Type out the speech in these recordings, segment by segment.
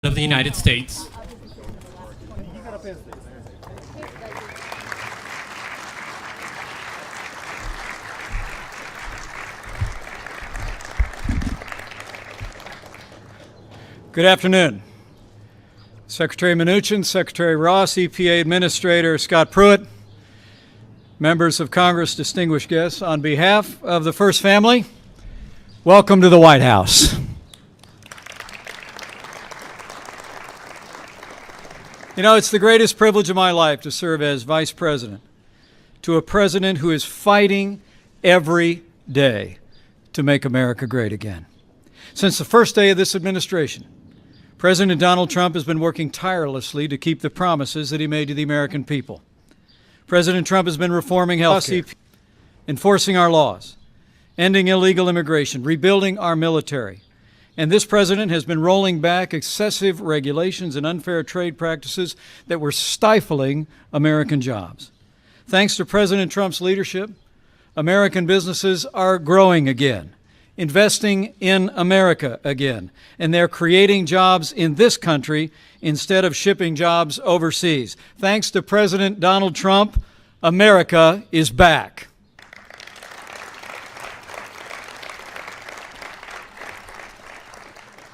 of the United States. Good afternoon. Secretary Mnuchin, Secretary Ross, EPA Administrator Scott Pruitt, members of Congress, distinguished guests, on behalf of the First Family, welcome to the White House. You know, it's the greatest privilege of my life to serve as Vice President to a president who is fighting every day to make America great again. Since the first day of this administration, President Donald Trump has been working tirelessly to keep the promises that he made to the American people. President Trump has been reforming health care, enforcing our laws, ending illegal immigration, rebuilding our military. And this president has been rolling back excessive regulations and unfair trade practices that were stifling American jobs. Thanks to President Trump's leadership, American businesses are growing again, investing in America again, and they're creating jobs in this country instead of shipping jobs overseas. Thanks to President Donald Trump, America is back.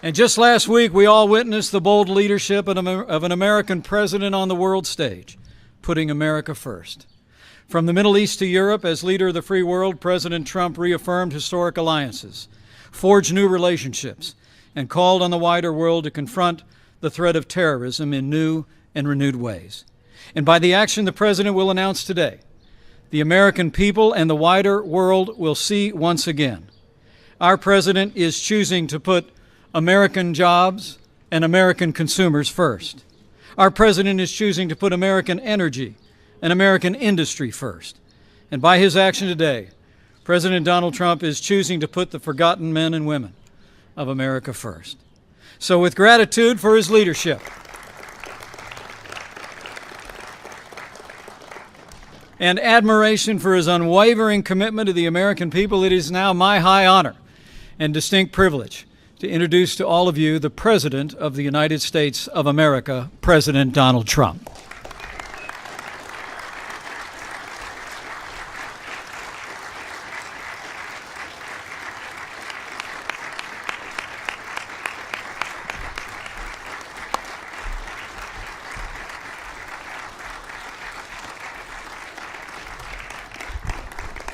And just last week, we all witnessed the bold leadership of an American president on the world stage, putting America first. From the Middle East to Europe, as leader of the free world, President Trump reaffirmed historic alliances, forged new relationships, and called on the wider world to confront the threat of terrorism in new and renewed ways. And by the action the President will announce today, the American people and the wider world will see once again. Our President is choosing to put American jobs and American consumers first. Our President is choosing to put American energy and American industry first. And by his action today, President Donald Trump is choosing to put the forgotten men and women of America first. So with gratitude for his leadership and admiration for his unwavering commitment to the American people, it is now my high honor and distinct privilege to introduce to all of you the President of the United States of America, President Donald Trump.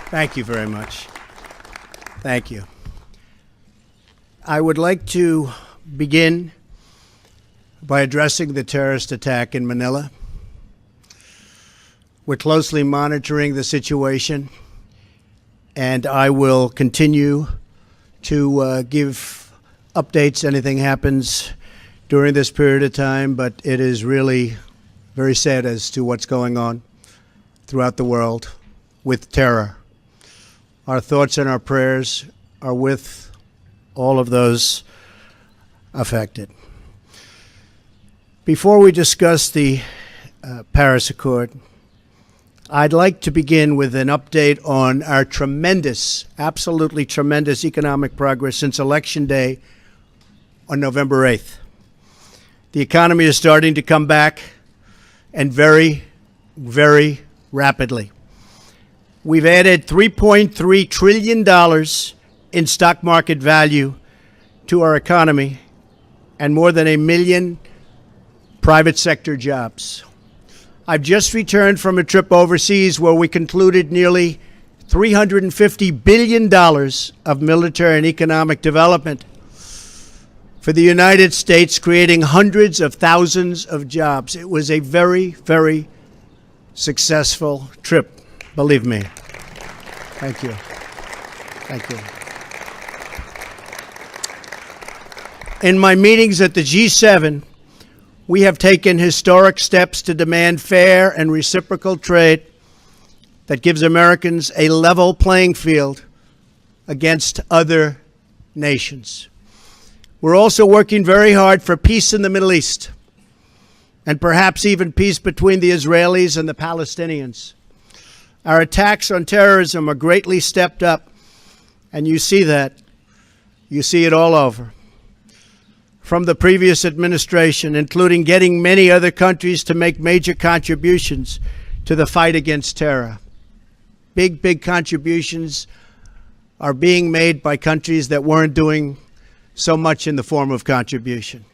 Thank you very much. Thank you. I would like to begin by addressing the terrorist attack in Manila. We're closely monitoring the situation, and I will continue to give updates. Anything happens during this period of time, but it is really very sad as to what's going on throughout the world with terror. Our thoughts and our prayers are with all of those affected. Before we discuss the Paris Accord, I'd like to begin with an update on our tremendous, absolutely tremendous economic progress since Election Day on November 8th. The economy is starting to come back, and very, very rapidly. We've added $3.3 trillion in stock market value to our economy and more than 1 million private sector jobs. I've just returned from a trip overseas where we concluded nearly $350 billion of military and economic development for the United States, creating hundreds of thousands of jobs. It was a very, very successful trip, believe me. Thank you. Thank you. In my meetings at the G7, we have taken historic steps to demand fair and reciprocal trade that gives Americans a level playing field against other nations. We're also working very hard for peace in the Middle East, and perhaps even peace between the Israelis and the Palestinians. Our attacks on terrorism are greatly stepped up, and you see that. You see it all over. from the previous administration, including getting many other countries to make major contributions to the fight against terror. Big contributions are being made by countries that weren't doing so much in the form of contribution.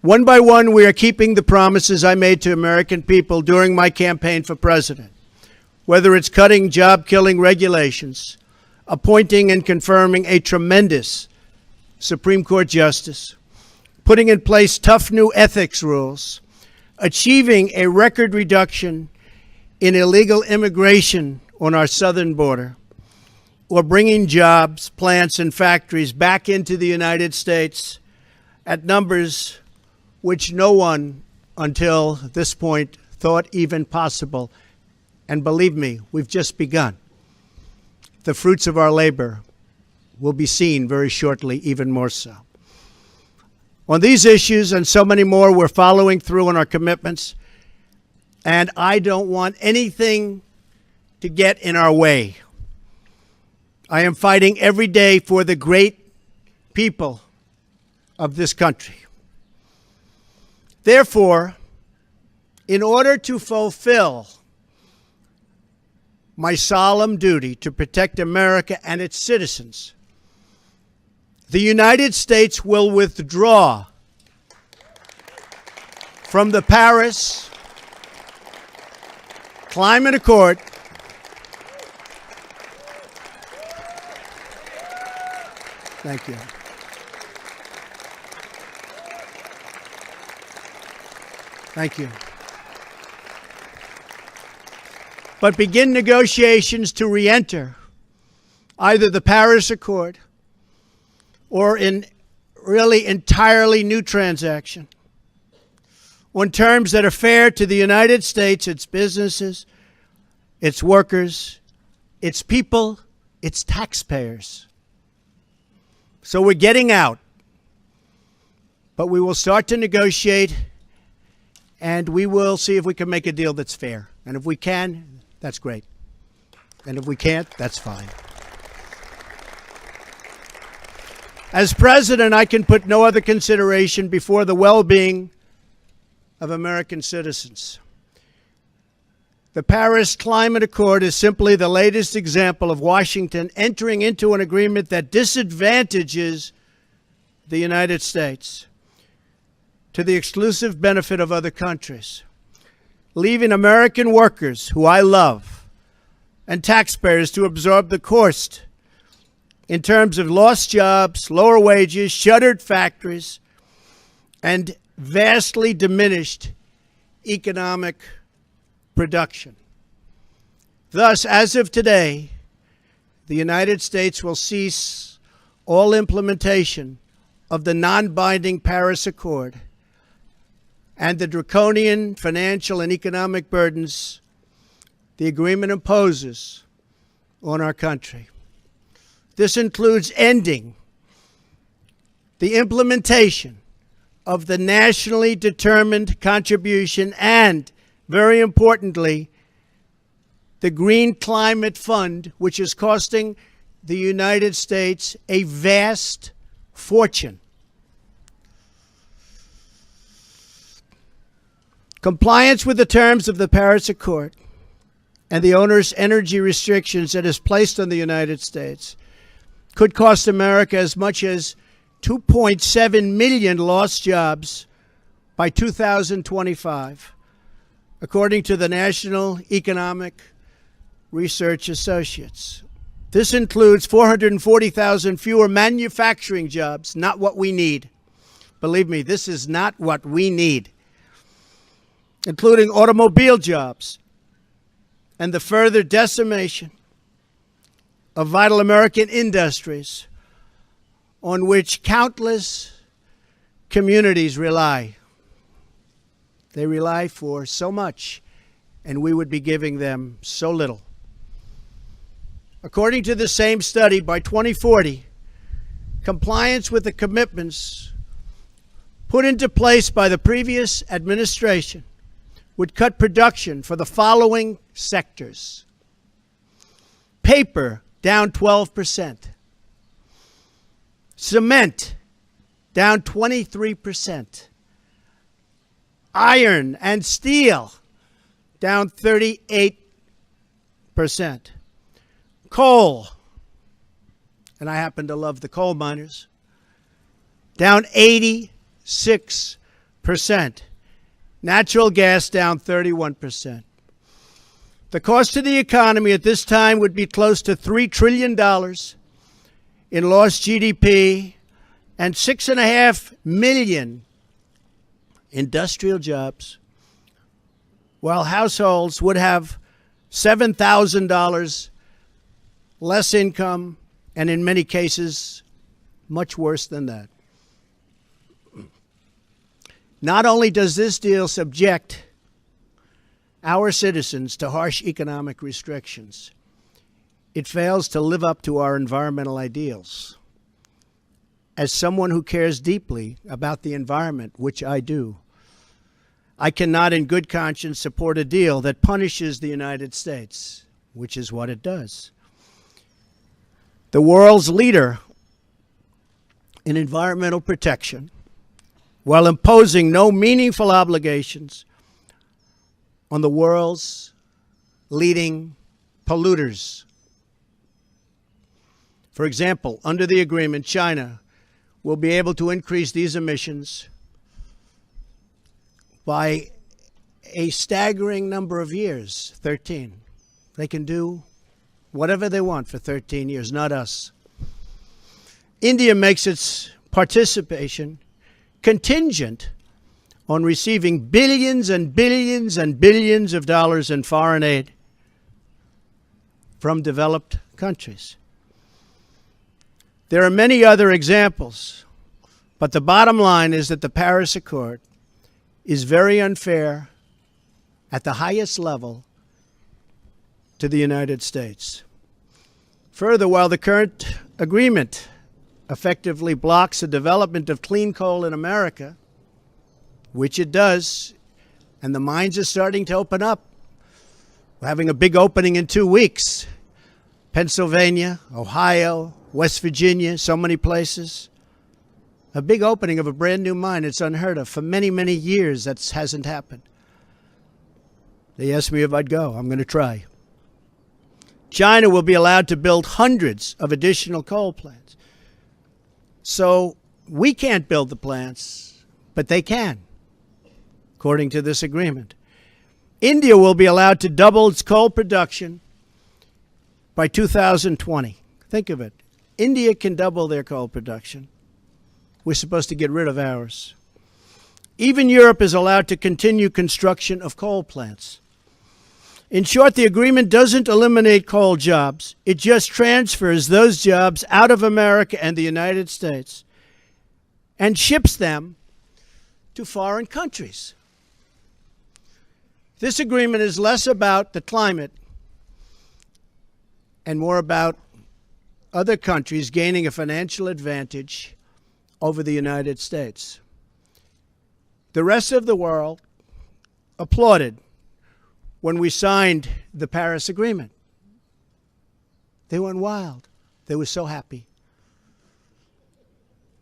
One by one, we are keeping the promises I made to American people during my campaign for president, whether it's cutting job-killing regulations, appointing and confirming a tremendous Supreme Court justice, putting in place tough new ethics rules, achieving a record reduction in illegal immigration on our southern border, or bringing jobs, plants, and factories back into the United States at numbers which no one until this point thought even possible. And believe me, we've just begun. The fruits of our labor will be seen very shortly, even more so. On these issues and so many more, we're following through on our commitments, and I don't want anything to get in our way. I am fighting every day for the great people of this country. Therefore, in order to fulfill my solemn duty to protect America and its citizens, the United States will withdraw from the Paris Climate Accord Thank you. Thank you. But begin negotiations to re-enter either the Paris Accord or in really entirely new transaction on terms that are fair to the United States, its businesses, its workers, its people, its taxpayers. So we're getting out, but we will start to negotiate, and we will see if we can make a deal that's fair. And if we can, that's great. And if we can't, that's fine. As president, I can put no other consideration before the well-being of American citizens. The Paris Climate Accord is simply the latest example of Washington entering into an agreement that disadvantages the United States to the exclusive benefit of other countries, leaving American workers, who I love, and taxpayers to absorb the cost in terms of lost jobs, lower wages, shuttered factories, and vastly diminished economic production. Thus, as of today, the United States will cease all implementation of the non-binding Paris Accord and the draconian financial and economic burdens the agreement imposes on our country. This includes ending the implementation of the nationally determined contribution and, very importantly, the Green Climate Fund, which is costing the United States a vast fortune. Compliance with the terms of the Paris Accord and the onerous energy restrictions that is placed on the United States could cost America as much as 2.7 million lost jobs by 2025, according to the National Economic Research Associates. This includes 440,000 fewer manufacturing jobs, not what we need. Believe me, this is not what we need. Including automobile jobs and the further decimation of vital American industries on which countless communities rely. They rely for so much, and we would be giving them so little. According to the same study, by 2040, compliance with the commitments put into place by the previous administration would cut production for the following sectors: paper, down 12%. Cement, down 23%. Iron and steel, down 38%. Coal, and I happen to love the coal miners, down 86%. Natural gas down 31%. The cost to the economy at this time would be close to $3 trillion in lost GDP and 6.5 million industrial jobs, while households would have $7,000 less income, and in many cases, much worse than that. Not only does this deal subject our citizens to harsh economic restrictions, it fails to live up to our environmental ideals. As someone who cares deeply about the environment, which I do, I cannot in good conscience support a deal that punishes the United States, which is what it does. The world's leader in environmental protection, while imposing no meaningful obligations on the world's leading polluters. For example, under the agreement, China will be able to increase these emissions by a staggering number of years, 13. They can do whatever they want for 13 years, not us. India makes its participation contingent on receiving billions and billions and billions of dollars in foreign aid from developed countries. There are many other examples, but the bottom line is that the Paris Accord is very unfair at the highest level to the United States. Further, while the current agreement effectively blocks the development of clean coal in America, which it does, and the mines are starting to open up. We're having a big opening in 2 weeks. Pennsylvania, Ohio, West Virginia, so many places. A big opening of a brand new mine. It's unheard of. For many, many years, that hasn't happened. They asked me if I'd go. I'm going to try. China will be allowed to build hundreds of additional coal plants. So we can't build the plants, but they can, according to this agreement. India will be allowed to double its coal production by 2020. Think of it. India can double their coal production. We're supposed to get rid of ours. Even Europe is allowed to continue construction of coal plants. In short, the agreement doesn't eliminate coal jobs. It just transfers those jobs out of America and the United States and ships them to foreign countries. This agreement is less about the climate and more about other countries gaining a financial advantage over the United States. The rest of the world applauded when we signed the Paris Agreement. They went wild. They were so happy.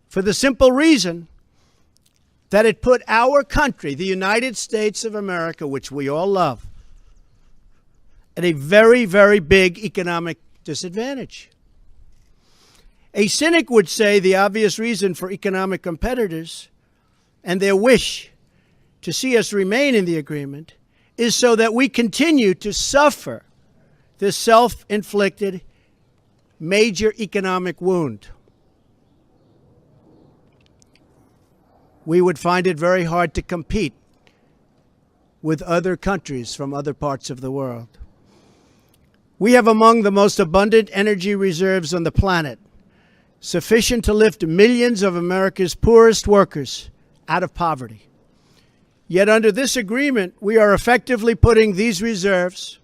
For the simple reason that it put our country, the United States of America, which we all love, at a very, very big economic disadvantage. A cynic would say the obvious reason for economic competitors and their wish to see us remain in the agreement is so that we continue to suffer this self-inflicted major economic wound. We would find it very hard to compete with other countries from other parts of the world. We have among the most abundant energy reserves on the planet, sufficient to lift millions of America's poorest workers out of poverty. Yet under this agreement, we are effectively putting these reserves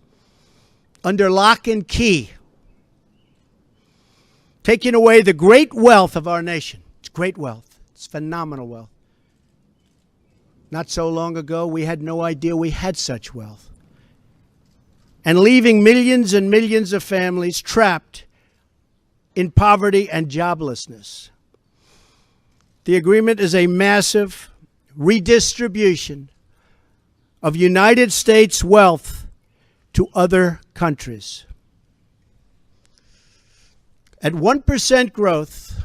under lock and key, taking away the great wealth of our nation. It's great wealth. It's phenomenal wealth. Not so long ago, we had no idea we had such wealth. And leaving millions and millions of families trapped in poverty and joblessness. The agreement is a massive redistribution of United States wealth to other countries. At 1% growth,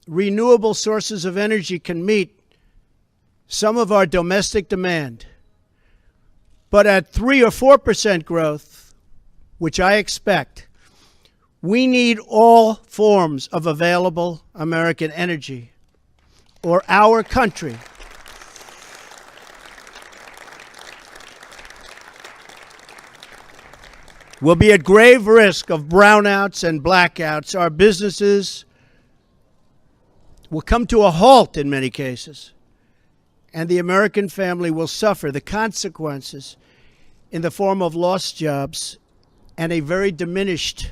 renewable sources of energy can meet some of our domestic demand. But at 3 or 4% growth, which I expect, we need all forms of available American energy, or our country will be at grave risk of brownouts and blackouts. Our businesses will come to a halt in many cases, and the American family will suffer the consequences in the form of lost jobs and a very diminished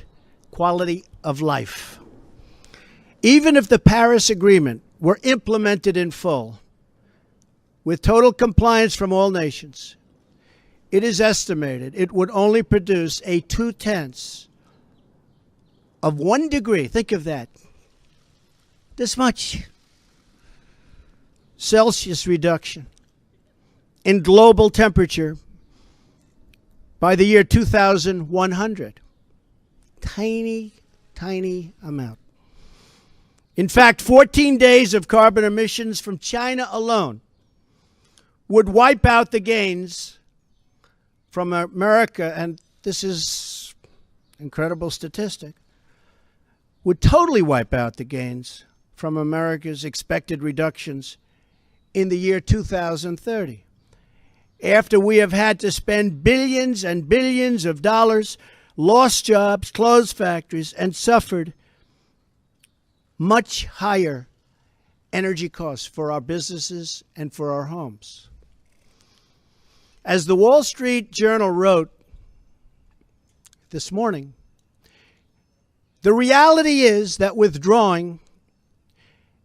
quality of life. Even if the Paris Agreement were implemented in full, with total compliance from all nations, it is estimated it would only produce a 0.2 of 1 degree, think of that, this much Celsius reduction in global temperature by the year 2100. Tiny, tiny amount. In fact, 14 days of carbon emissions from China alone would wipe out the gains from America, and this is an incredible statistic, would totally wipe out the gains from America's expected reductions in the year 2030. After we have had to spend billions and billions of dollars, lost jobs, closed factories, and suffered much higher energy costs for our businesses and for our homes. As the Wall Street Journal wrote this morning, the reality is that withdrawing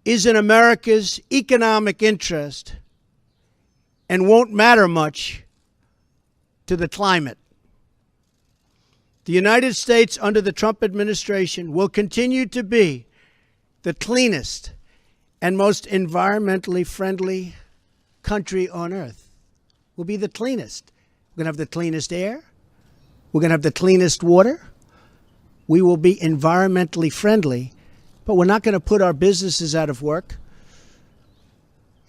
is in America's economic interest and won't matter much to the climate. The United States under the Trump administration will continue to be the cleanest and most environmentally friendly country on earth. We'll be the cleanest. We're going to have the cleanest air. We're going to have the cleanest water. We will be environmentally friendly, but we're not going to put our businesses out of work.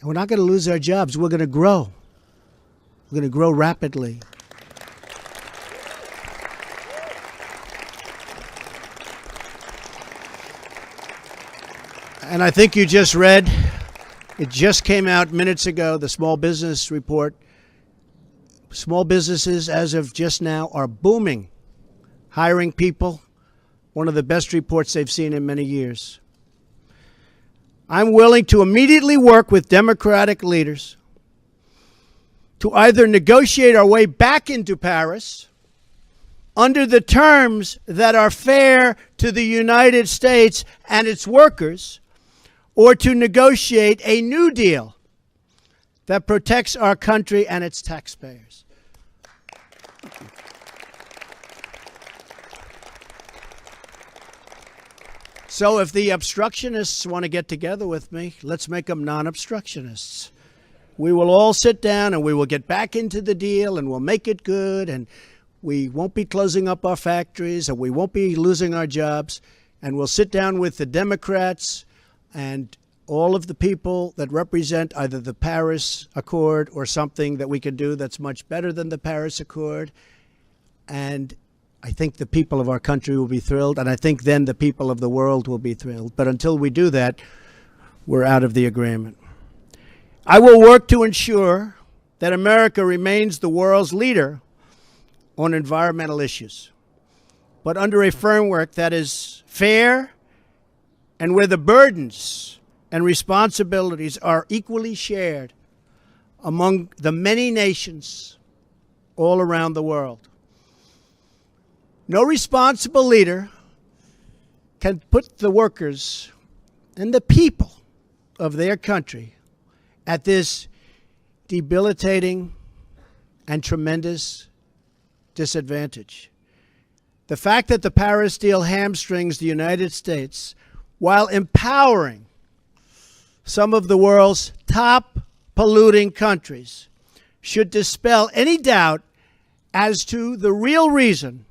And we're not going to lose our jobs. We're going to grow. We're going to grow rapidly. And I think you just read, it just came out minutes ago, the Small Business Report. Small businesses, as of just now, are booming, hiring people, one of the best reports they've seen in many years. I'm willing to immediately work with Democratic leaders to either negotiate our way back into Paris under the terms that are fair to the United States and its workers, or to negotiate a new deal that protects our country and its taxpayers. So if the obstructionists want to get together with me, let's make them non-obstructionists. We will all sit down and we will get back into the deal and we'll make it good, and we won't be closing up our factories and we won't be losing our jobs, and we'll sit down with the Democrats and all of the people that represent either the Paris Accord or something that we can do that's much better than the Paris Accord. And I think the people of our country will be thrilled, and I think then the people of the world will be thrilled. But until we do that, we're out of the agreement. I will work to ensure that America remains the world's leader on environmental issues, but under a framework that is fair and where the burdens and responsibilities are equally shared among the many nations all around the world. No responsible leader can put the workers and the people of their country at this debilitating and tremendous disadvantage. The fact that the Paris deal hamstrings the United States while empowering some of the world's top polluting countries, should dispel any doubt as to the real reason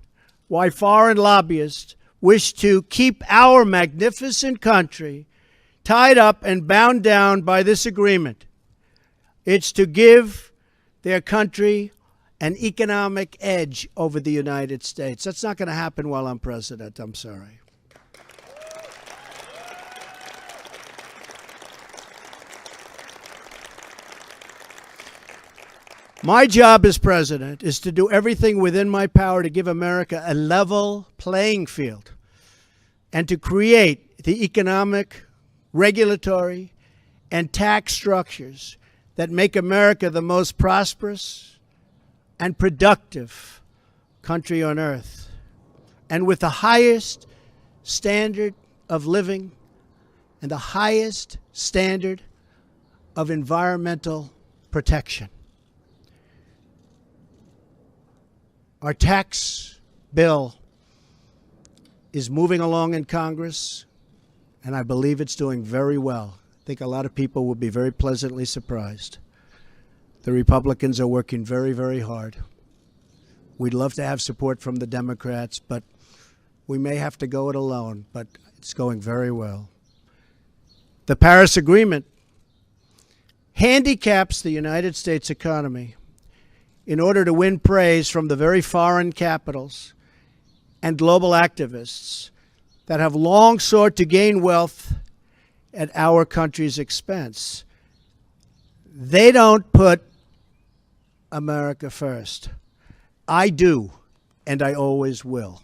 why foreign lobbyists wish to keep our magnificent country tied up and bound down by this agreement. It's to give their country an economic edge over the United States. That's not going to happen while I'm president. I'm sorry. My job as president is to do everything within my power to give America a level playing field and to create the economic, regulatory, and tax structures that make America the most prosperous and productive country on earth, and with the highest standard of living and the highest standard of environmental protection. Our tax bill is moving along in Congress, and I believe it's doing very well. I think a lot of people will be very pleasantly surprised. The Republicans are working very, very hard. We'd love to have support from the Democrats, but we may have to go it alone, but it's going very well. The Paris Agreement handicaps the United States economy in order to win praise from the very foreign capitals and global activists that have long sought to gain wealth at our country's expense. They don't put America first. I do, and I always will.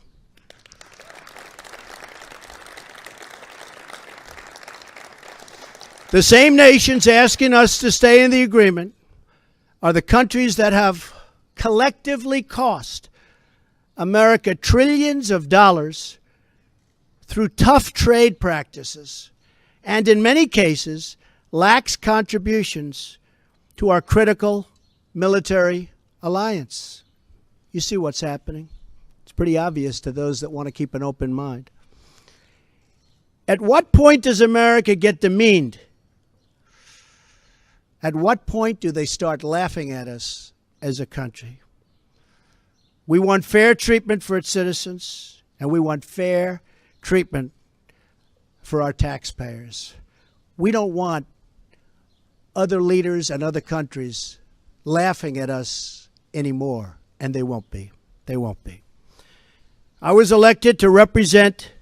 The same nations asking us to stay in the agreement are the countries that have collectively cost America trillions of dollars through tough trade practices and, in many cases, lax contributions to our critical military alliance. You see what's happening. It's pretty obvious to those that want to keep an open mind. At what point does America get demeaned? At what point do they start laughing at us as a country? We want fair treatment for its citizens, and we want fair treatment for our taxpayers. We don't want other leaders and other countries laughing at us anymore, and they won't be. They won't be. I was elected to represent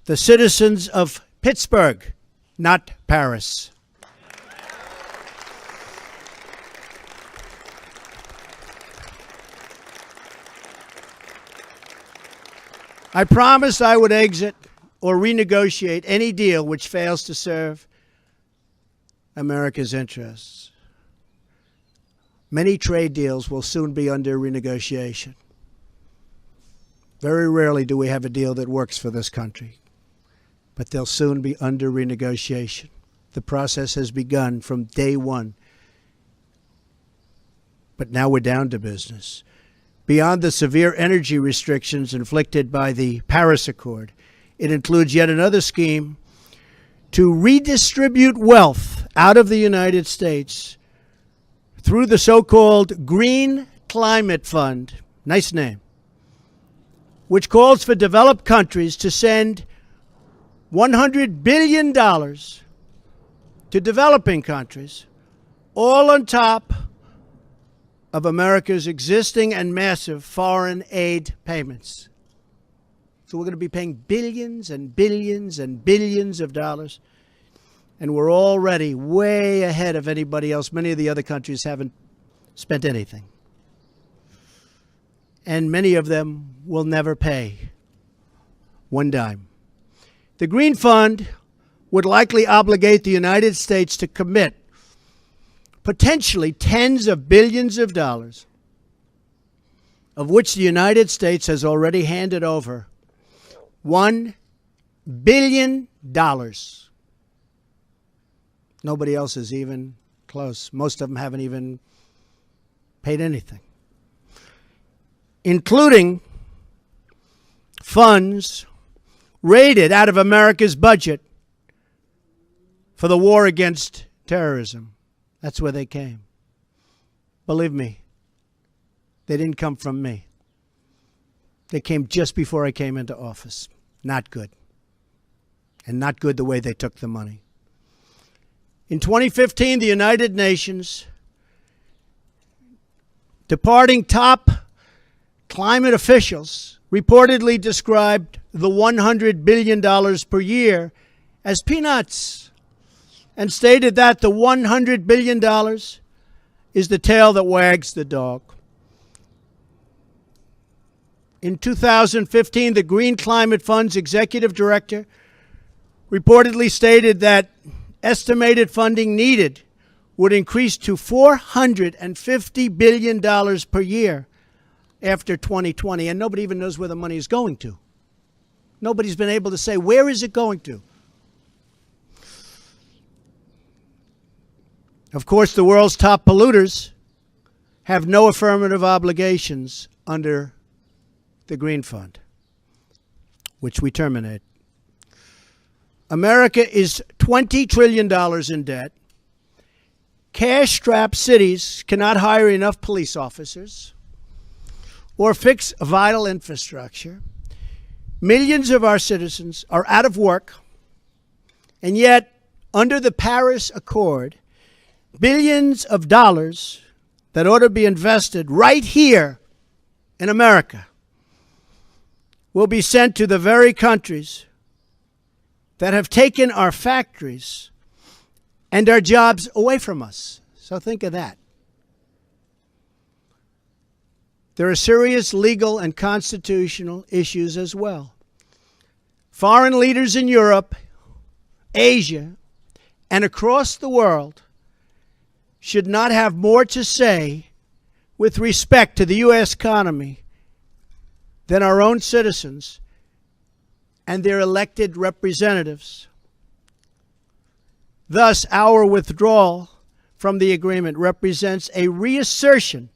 the citizens of Pittsburgh, not Paris. I promised I would exit or renegotiate any deal which fails to serve America's interests. Many trade deals will soon be under renegotiation. Very rarely do we have a deal that works for this country, but they'll soon be under renegotiation. The process has begun from day one, but now we're down to business. Beyond the severe energy restrictions inflicted by the Paris Accord, it includes yet another scheme to redistribute wealth out of the United States through the so-called Green Climate Fund, nice name, which calls for developed countries to send $100 billion to developing countries, all on top of America's existing and massive foreign aid payments. So we're going to be paying billions and billions and billions of dollars, and we're already way ahead of anybody else. Many of the other countries haven't spent anything, and many of them will never pay one dime. The Green Fund would likely obligate the United States to commit potentially tens of billions of dollars, of which the United States has already handed over $1 billion. Nobody else is even close. Most of them haven't even paid anything, including funds raided out of America's budget for the war against terrorism. That's where they came. Believe me, they didn't come from me. They came just before I came into office. Not good. And not good the way they took the money. In 2015, the United Nations, departing top climate officials, reportedly described the $100 billion per year as peanuts and stated that the $100 billion is the tail that wags the dog. In 2015, the Green Climate Fund's executive director reportedly stated that estimated funding needed would increase to $450 billion per year after 2020, and nobody even knows where the money is going to. Nobody's been able to say, where is it going to? Of course, the world's top polluters have no affirmative obligations under the Green Fund, which we terminate. America is $20 trillion in debt. Cash-strapped cities cannot hire enough police officers or fix vital infrastructure. Millions of our citizens are out of work, and yet, under the Paris Accord, billions of dollars that ought to be invested right here in America will be sent to the very countries that have taken our factories and our jobs away from us. So think of that. There are serious legal and constitutional issues as well. Foreign leaders in Europe, Asia, and across the world should not have more to say with respect to the U.S. economy than our own citizens and their elected representatives. Thus, our withdrawal from the agreement represents a reassertion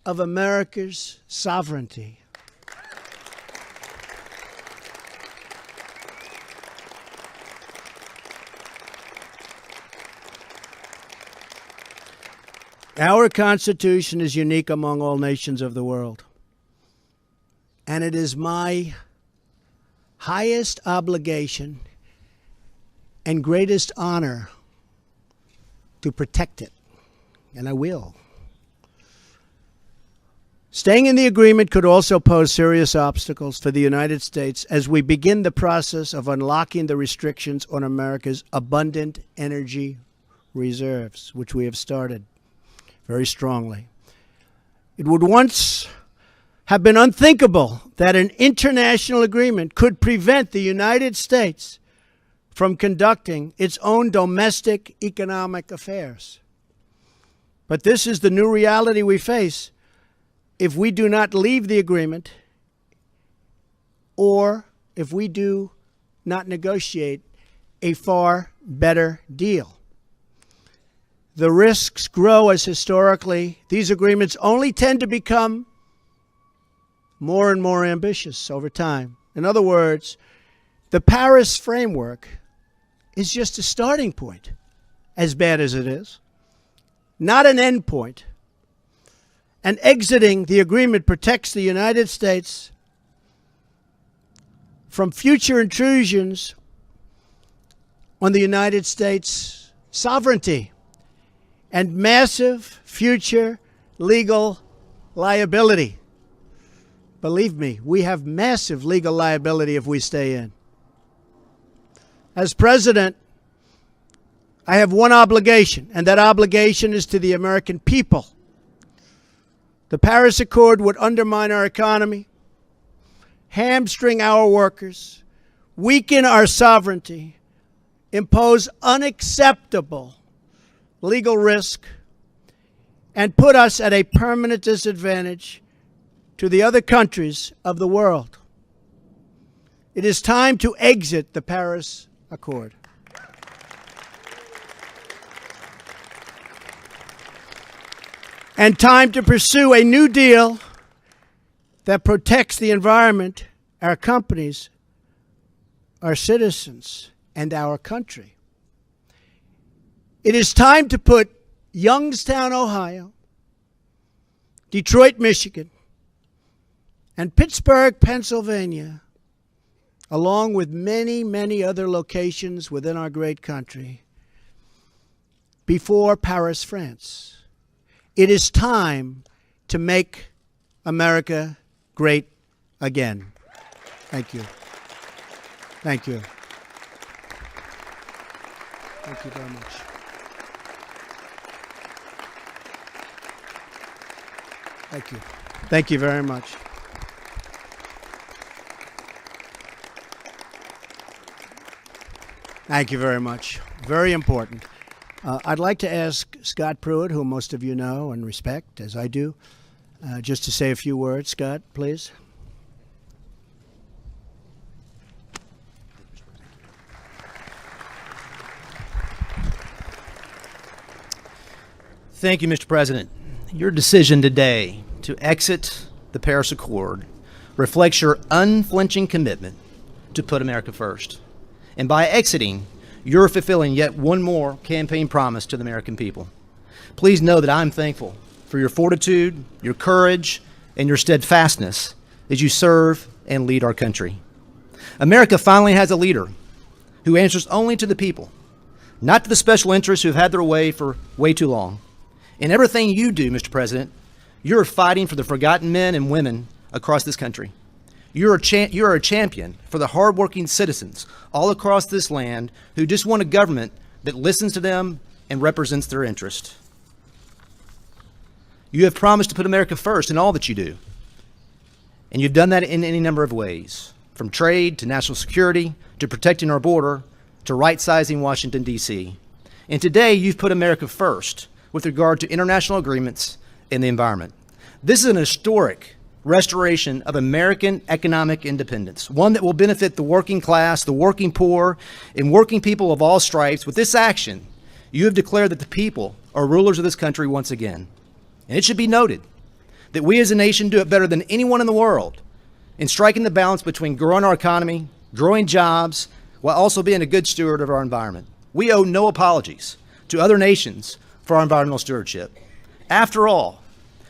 of America's sovereignty. Our Constitution is unique among all nations of the world, and it is my highest obligation and greatest honor to protect it, and I will. Staying in the agreement could also pose serious obstacles for the United States as we begin the process of unlocking the restrictions on America's abundant energy reserves, which we have started very strongly. It would once have been unthinkable that an international agreement could prevent the United States from conducting its own domestic economic affairs. But this is the new reality we face if we do not leave the agreement or if we do not negotiate a far better deal. The risks grow as historically these agreements only tend to become more and more ambitious over time. In other words, the Paris framework is just a starting point, as bad as it is, not an end point. And exiting the agreement protects the United States from future intrusions on the United States' sovereignty and massive future legal liability. Believe me, we have massive legal liability if we stay in. As president, I have one obligation, and that obligation is to the American people. The Paris Accord would undermine our economy, hamstring our workers, weaken our sovereignty, impose unacceptable legal risk, and put us at a permanent disadvantage to the other countries of the world. It is time to exit the Paris Accord. And time to pursue a new deal that protects the environment, our companies, our citizens, and our country. It is time to put Youngstown, Ohio, Detroit, Michigan, and Pittsburgh, Pennsylvania, along with many, many other locations within our great country, before Paris, France. It is time to make America great again. Thank you. Thank you. Thank you very much. Thank you. Thank you very much. Thank you very much. Very important. I'd like to ask Scott Pruitt, who most of you know and respect, as I do, just to say a few words. Scott, please. Thank you, Mr. President. Your decision today to exit the Paris Accord reflects your unflinching commitment to put America first. And by exiting, you're fulfilling yet one more campaign promise to the American people. Please know that I'm thankful for your fortitude, your courage, and your steadfastness as you serve and lead our country. America finally has a leader who answers only to the people, not to the special interests who have had their way for way too long. In everything you do, Mr. President, you're fighting for the forgotten men and women across this country. You're a champion for the hardworking citizens all across this land who just want a government that listens to them and represents their interest. You have promised to put America first in all that you do. And you've done that in any number of ways, from trade to national security to protecting our border to right-sizing Washington, D.C. And today you've put America first with regard to international agreements and the environment. This is an historic restoration of American economic independence, one that will benefit the working class, the working poor, and working people of all stripes. With this action, you have declared that the people are rulers of this country once again. And it should be noted that we as a nation do it better than anyone in the world in striking the balance between growing our economy, growing jobs, while also being a good steward of our environment. We owe no apologies to other nations for our environmental stewardship. After all,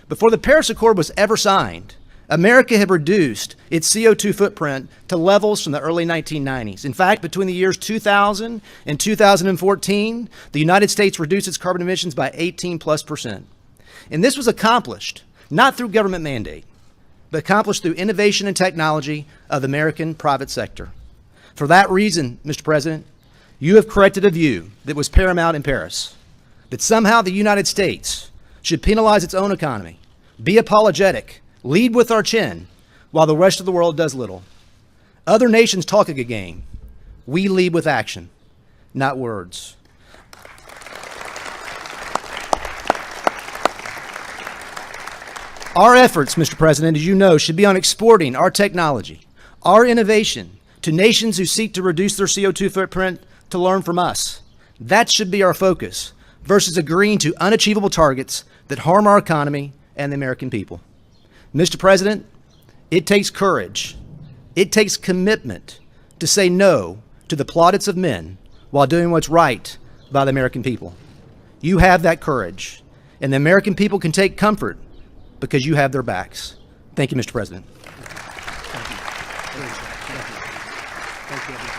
before the Paris Accord was ever signed, America had reduced its CO2 footprint to levels from the early 1990s. In fact, between the years 2000 and 2014, the United States reduced its carbon emissions by 18+%. And this was accomplished not through government mandate, but accomplished through innovation and technology of the American private sector. For that reason, Mr. President, you have corrected a view that was paramount in Paris, that somehow the United States should penalize its own economy, be apologetic, lead with our chin, while the rest of the world does little. Other nations talk a good game. We lead with action, not words. Our efforts, Mr. President, as you know, should be on exporting our technology, our innovation, to nations who seek to reduce their CO2 footprint to learn from us. That should be our focus, versus agreeing to unachievable targets that harm our economy and the American people. Mr. President, it takes courage, it takes commitment to say no to the plaudits of men while doing what's right by the American people. You have that courage, and the American people can take comfort because you have their backs. Thank you, Mr. President. Thank you. Thank you. Thank you.